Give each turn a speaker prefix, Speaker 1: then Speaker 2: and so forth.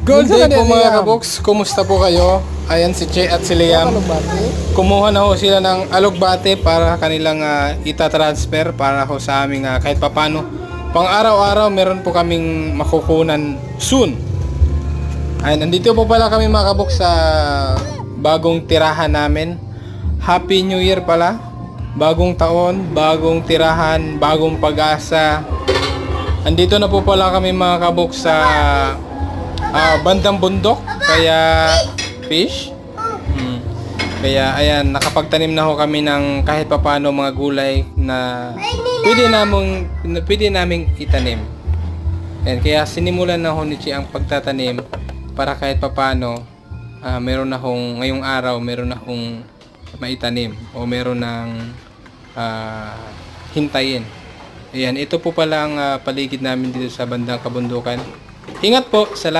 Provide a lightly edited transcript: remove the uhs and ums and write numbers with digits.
Speaker 1: Good day po mga kaboks, kumusta po kayo? Ayan si Che at si Liam. Kumuha na ho sila ng alugbate para kanilang itatransfer para ho sa aming kahit papano. Pang araw-araw meron po kaming makukunan soon. Ayan, nandito po pala kami mga kaboks sa bagong tirahan namin. Happy New Year pala. Bagong taon, bagong tirahan, bagong pag-asa. Andito na po pala kami mga kaboks sa bandang bundok, kaya fish. Kaya ayan, nakapagtanim na ho kami ng kahit papano mga gulay na pwede naming itanim. Ayan, kaya sinimulan na ho ni Chi ang pagtatanim para kahit papano meron na hong ngayong araw meron na hong maitanim o meron ng hintayin. Ayan, ito po pala ang paligid namin dito sa bandang kabundukan. Ingat po, salamat.